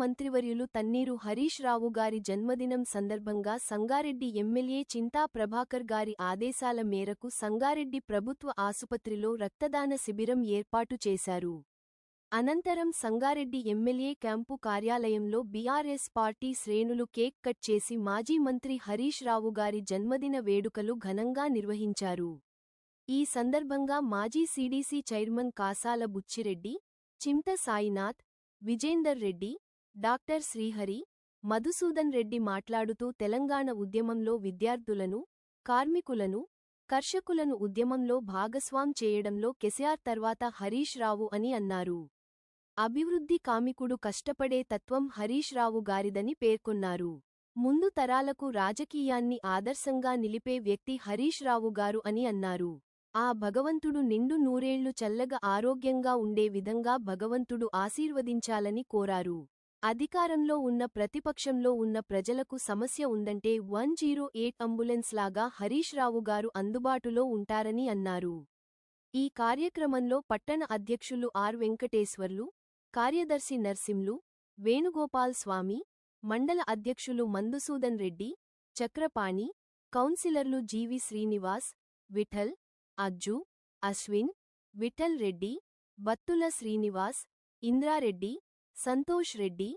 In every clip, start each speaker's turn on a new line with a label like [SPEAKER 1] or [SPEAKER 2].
[SPEAKER 1] మంత్రివర్యులు తన్నీరు హరీష్ రావు గారి జన్మదినం సందర్భంగా సంగారెడ్డి ఎమ్మెల్యే చింతా ప్రభాకర్ గారి ఆదేశాల మేరకు సంగారెడ్డి ప్రభుత్వ ఆసుపత్రిలో రక్తదాన శిబిరం ఏర్పాటు చేశారు. అనంతరం సంగారెడ్డి ఎమ్మెల్యే క్యాంపు కార్యాలయంలో బీఆర్ఎస్ పార్టీ శ్రేణులు కేక్ కట్ చేసి మాజీ మంత్రి హరీష్ రావు గారి జన్మదిన వేడుకలు ఘనంగా నిర్వహించారు. ఈ సందర్భంగా మాజీ సీడీసీ చైర్మన్ కాసాల బుచ్చిరెడ్డి, చింత సాయినాథ్, విజేందర్ రెడ్డి, డాక్టర్ శ్రీహరి, మధుసూదన్ రెడ్డి మాట్లాడుతూ తెలంగాణ ఉద్యమంలో విద్యార్థులను, కార్మికులను, కర్షకులను ఉద్యమంలో భాగస్వాం చేయడంలో కేసీఆర్ తర్వాత హరీష్ రావు అని అన్నారు. అభివృద్ధి కామికుడు, కష్టపడే తత్వం హరీష్ రావు గారిదని పేర్కొన్నారు. ముందు తరాలకు రాజకీయాన్ని ఆదర్శంగా నిలిపే వ్యక్తి హరీష్ రావు గారు అని అన్నారు. ఆ భగవంతుడు నిండు నూరేళ్లు చల్లగా ఆరోగ్యంగా ఉండే విధంగా భగవంతుడు ఆశీర్వదించాలని కోరారు. అధికారంలో ఉన్న ప్రతిపక్షంలో ఉన్న ప్రజలకు సమస్య ఉందంటే 108 అంబులెన్స్ లాగా హరీష్ రావు గారు అందుబాటులో ఉంటారని అన్నారు. ఈ కార్యక్రమంలో పట్టణ అధ్యక్షులు ఆర్ వెంకటేశ్వర్లు, కార్యదర్శి నర్సింలు, వేణుగోపాల్ స్వామి, మండల అధ్యక్షులు మధుసూదన్ రెడ్డి, చక్రపాణి, కౌన్సిలర్లు జీవి శ్రీనివాస్, విఠల్, అజ్జు, అశ్విన్, విఠల్ రెడ్డి, బత్తుల శ్రీనివాస్, ఇంద్రారెడ్డి, సంతోష్ రెడ్డి,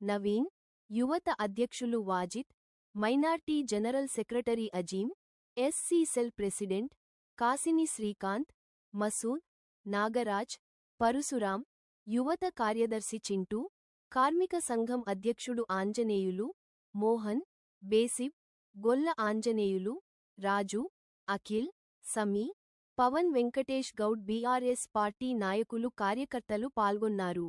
[SPEAKER 1] నవీన్, యువత అధ్యక్షులు Wajid, minority general secretary Azeem, SC cell president Kasini Srikanth, Masood, Nagaraj, Parashuram, యువత కార్యదర్శి చింటూ, కార్మిక సంఘం అధ్యక్షుడు ఆంజనేయులు, మోహన్, బేసిబ్, గొల్ల ఆంజనేయులు, రాజు, అఖిల్, సమీ, పవన్, వెంకటేష్ గౌడ్, బీఆర్ఎస్ పార్టీ నాయకులు, కార్యకర్తలు పాల్గొన్నారు.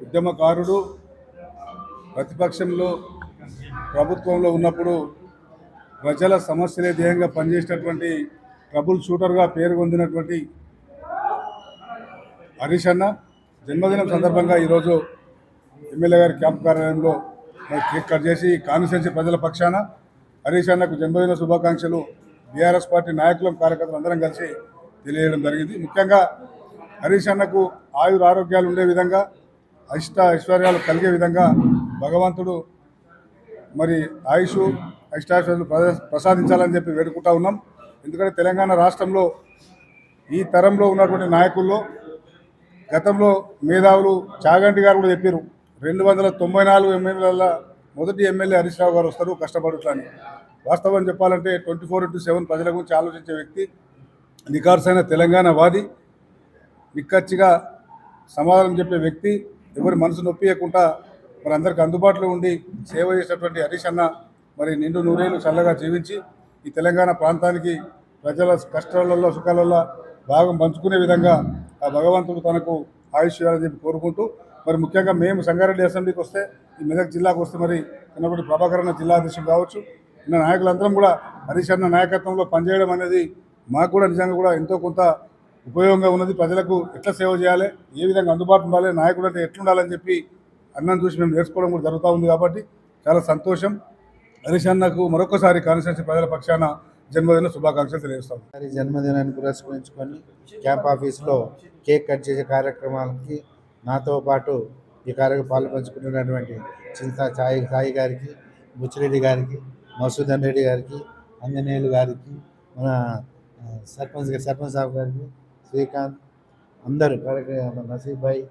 [SPEAKER 2] ఉద్యమకారుడు, ప్రతిపక్షంలో ప్రభుత్వంలో ఉన్నప్పుడు ప్రజల సమస్యలే ధ్యేయంగా పనిచేసినటువంటి ట్రబుల్ షూటర్గా పేరు పొందినటువంటి హరీష్ అన్న జన్మదినం సందర్భంగా ఈరోజు ఎమ్మెల్యే గారి క్యాంప్ కార్యాలయంలో కేక్ కట్ చేసి కాన్స్టిట్యున్సీ ప్రజల పక్షాన హరీష్ అన్నకు జన్మదిన శుభాకాంక్షలు బీఆర్ఎస్ పార్టీ నాయకులు కార్యకర్తలు అందరం కలిసి తెలియజేయడం జరిగింది. ముఖ్యంగా హరీష్ అన్నకు ఆయుర ఆరోగ్యాలు ఉండే విధంగా ఐశ్వర్యాలు కలిగే విధంగా భగవంతుడు మరి ఆయుష్ ఐష్టాశ్వర్యాలు ప్రసాదించాలని చెప్పి వేడుకుంటా ఉన్నాం. ఎందుకంటే తెలంగాణ రాష్ట్రంలో ఈ తరంలో ఉన్నటువంటి నాయకుల్లో గతంలో మేధావులు చాగంటి గారు కూడా చెప్పారు 294 ఎమ్మెల్యేల మొదటి ఎమ్మెల్యే హరీష్ రావు గారు వస్తారు కష్టపడుతాని. వాస్తవం చెప్పాలంటే 24/7 ప్రజల గురించి ఆలోచించే వ్యక్తి, నిఖార్సైన తెలంగాణ వాది, నిక్కచ్చిగా సమాధానం చెప్పే వ్యక్తి, ఎవరి మనసు నొప్పియకుండా మరి అందరికి అందుబాటులో ఉండి సేవ చేసినటువంటి హరీష్ అన్న మరి నిండు నూరేళ్ళు చల్లగా జీవించి ఈ తెలంగాణ ప్రాంతానికి ప్రజల కష్టాలలో సుఖాలలో భాగం పంచుకునే విధంగా ఆ భగవంతుడు తనకు ఆయుష్ ఇవ్వాలని చెప్పి కోరుకుంటూ మరి ముఖ్యంగా మేము సంగారెడ్డి అసెంబ్లీకి వస్తే ఈ మెదక్ జిల్లాకు వస్తే మరి కన్నపటి ప్రభాకర్ అన్న జిల్లా అధ్యక్షుడు కావచ్చు, ఉన్న నాయకులందరం కూడా హరీష్ అన్న నాయకత్వంలో పనిచేయడం అనేది మాకు కూడా నిజంగా కూడా ఎంతో కొంత ఉపయోగంగా ఉన్నది. ప్రజలకు ఎట్లా సేవ చేయాలి, ఏ విధంగా అందుబాటులో ఉండాలి, నాయకుడు అంటే ఎట్లుండాలని చెప్పి అన్నం చూసి మేము నేర్చుకోవడం కూడా జరుగుతూ ఉంది. కాబట్టి చాలా సంతోషం. హరీష్ అన్నకు మరొకసారి కాన్స్టిట్యున్సీ ప్రజల పక్షాన జన్మదిన శుభాకాంక్షలు తెలియజేస్తాం.
[SPEAKER 3] జన్మదినాన్ని పురస్కరించుకొని క్యాంప్ ఆఫీస్లో కేక్ కట్ చేసే కార్యక్రమాలకి నాతో పాటు ఈ కార్యక్రమం పంచుకుంటున్నటువంటి చింతా సాయి గారికి, బుచ్చిరెడ్డి గారికి, మసూదన్ రెడ్డి గారికి, అంజనేయులు గారికి, మన సర్పంచ్ సాబ్ గారికి, శ్రీకాంత్, అందరూ నసీబ్ భాయ్,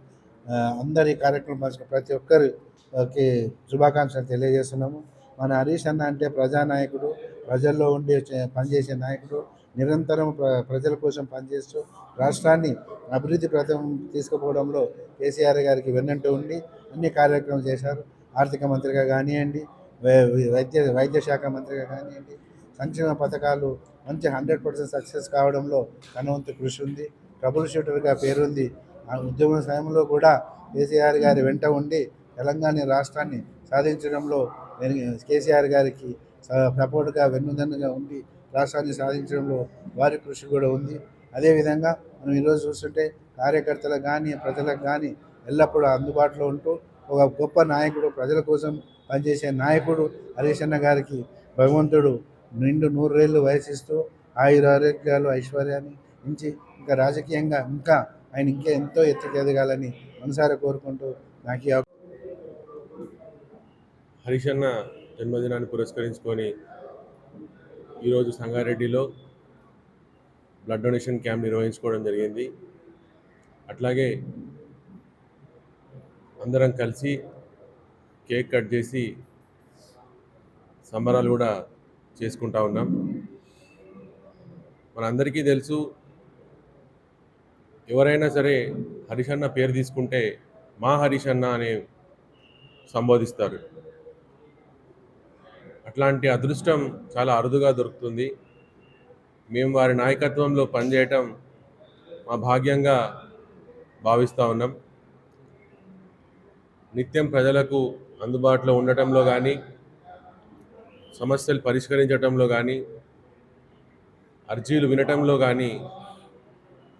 [SPEAKER 3] అందరు ఈ కార్యక్రమం పంచుకున్న ప్రతి ఒక్కరికి శుభాకాంక్షలు తెలియజేస్తున్నాము. మన హరీష్ అన్న అంటే ప్రజానాయకుడు, ప్రజల్లో ఉండి పనిచేసే నాయకుడు, నిరంతరం ప్రజల కోసం పనిచేస్తూ రాష్ట్రాన్ని అభివృద్ధి ప్రథం తీసుకుపోవడంలో కేసీఆర్ గారికి వెన్నంటూ ఉండి అన్ని కార్యక్రమాలు చేశారు. ఆర్థిక మంత్రిగా కానివ్వండి, వైద్య శాఖ మంత్రిగా కానివ్వండి, సంక్షేమ పథకాలు మంచి 100% సక్సెస్ కావడంలో తన వంతు కృషి ఉంది. ట్రబుల్ షూటర్గా పేరుంది. ఆ ఉద్యమ సమయంలో కూడా కేసీఆర్ గారి వెంట ఉండి తెలంగాణ రాష్ట్రాన్ని సాధించడంలో కేసీఆర్ గారికి సపోర్ట్గా వెన్నుదన్నుగా ఉండి రాష్ట్రాన్ని సాధించడంలో వారి కృషి కూడా ఉంది. అదేవిధంగా మనం ఈరోజు చూస్తుంటే కార్యకర్తలకు కానీ ప్రజలకు కానీ ఎల్లప్పుడూ అందుబాటులో ఉంటూ ఒక గొప్ప నాయకుడు, ప్రజల కోసం పనిచేసే నాయకుడు హరీష్ అన్న గారికి భగవంతుడు నిండు 100 ఏళ్ళు వయసిస్తూ ఆయురారోగ్యాలు ఐశ్వర్యాన్ని ఇచ్చి ఇంకా రాజకీయంగా ఇంకా ఆయన ఇంకా ఎంతో ఎత్తుకు ఎదగాలని మనసారా కోరుకుంటూ నాకు
[SPEAKER 4] హరీష్ అన్న జన్మదినాన్ని పురస్కరించుకొని ఈరోజు సంగారెడ్డిలో బ్లడ్ డొనేషన్ క్యాంప్ నిర్వహించుకోవడం జరిగింది. అట్లాగే అందరం కలిసి కేక్ కట్ చేసి సంబరాలు కూడా చేసుకుంటా ఉన్నాం. మనందరికీ తెలుసు, ఎవరైనా సరే హరీష్ అన్న పేరు తీసుకుంటే మా హరీష్ అన్న అని సంబోధిస్తారు. అట్లాంటి అదృష్టం చాలా అరుదుగా దొరుకుతుంది. మేము వారి నాయకత్వంలో పనిచేయటం మా భాగ్యంగా భావిస్తూ ఉన్నాం. నిత్యం ప్రజలకు అందుబాటులో ఉండటంలో కానీ, సమస్యలు పరిష్కరించడంలో కానీ, అర్జీలు వినటంలో కానీ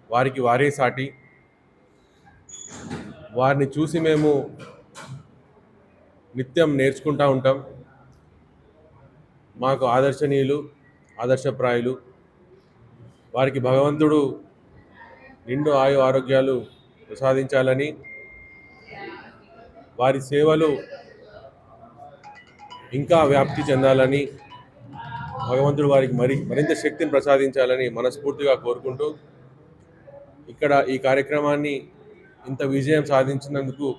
[SPEAKER 4] వారికి వారే సాటి. వారిని చూసి మేము నిత్యం నేర్చుకుంటూ ఉంటాం. మాకు ఆదర్శనీయులు, ఆదర్శప్రాయులు. వారికి భగవంతుడు నిండు ఆరోగ్యాలు ప్రసాదించాలని, వారి సేవలు ఇంకా వ్యాప్తి చెందాలని, భగవంతుడు వారికి మరింత శక్తిని ప్రసాదించాలని మనస్ఫూర్తిగా కోరుకుంటూ ఇక్కడ ఈ కార్యక్రమాన్ని ఇంత విజయం సాధించినందుకు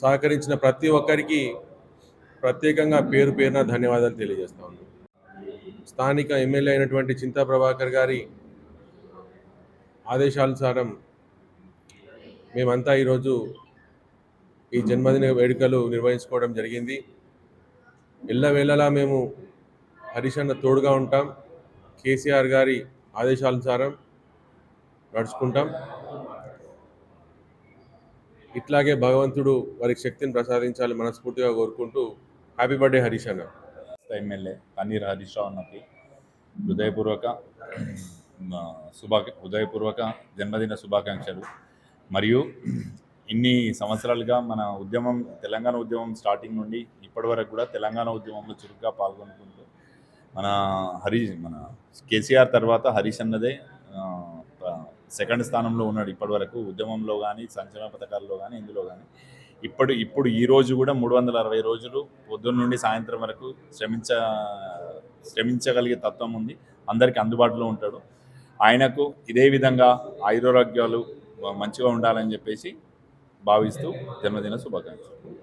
[SPEAKER 4] సహకరించిన ప్రతి ఒక్కరికి ప్రత్యేకంగా పేరు పేరున ధన్యవాదాలు తెలియజేస్తా ఉన్నాను. స్థానిక ఎమ్మెల్యే అయినటువంటి చింతా ప్రభాకర్ గారి ఆదేశానుసారం మేమంతా ఈరోజు ఈ జన్మదిన వేడుకలు నిర్వహించుకోవడం జరిగింది. ఎల్లవేళలా మేము హరీష్ అన్న తోడుగా ఉంటాం. కేసీఆర్ గారి ఆదేశానుసారం నడుచుకుంటాం. ఇట్లాగే భగవంతుడు వారికి శక్తిని ప్రసాదించాలి మనస్ఫూర్తిగా కోరుకుంటూ హ్యాపీ బర్త్డే హరీష్ అన్న.
[SPEAKER 5] ఎమ్మెల్యే కన్నీర్ హరీష్ రావు అన్నకి హృదయపూర్వక హృదయపూర్వక జన్మదిన శుభాకాంక్షలు. మరియు ఇన్ని సంవత్సరాలుగా మన ఉద్యమం, తెలంగాణ ఉద్యమం స్టార్టింగ్ నుండి ఇప్పటి వరకు కూడా తెలంగాణ ఉద్యమంలో చురుగ్గా పాల్గొనుకుంటూ మన కేసీఆర్ తర్వాత హరీష్ అన్నదే సెకండ్ స్థానంలో ఉన్నాడు ఇప్పటి వరకు ఉద్యమంలో కానీ, సంక్షేమ పథకాల్లో కానీ, ఇందులో కానీ. ఇప్పుడు ఈ రోజు కూడా 360 రోజులు పొద్దున్న నుండి సాయంత్రం వరకు శ్రమించగలిగే తత్వం ఉంది. అందరికీ అందుబాటులో ఉంటాడు. ఆయనకు ఇదే విధంగా ఆయురారోగ్యాలు మంచిగా ఉండాలని చెప్పేసి భావిస్తూ జన్మదిన శుభాకాంక్షలు.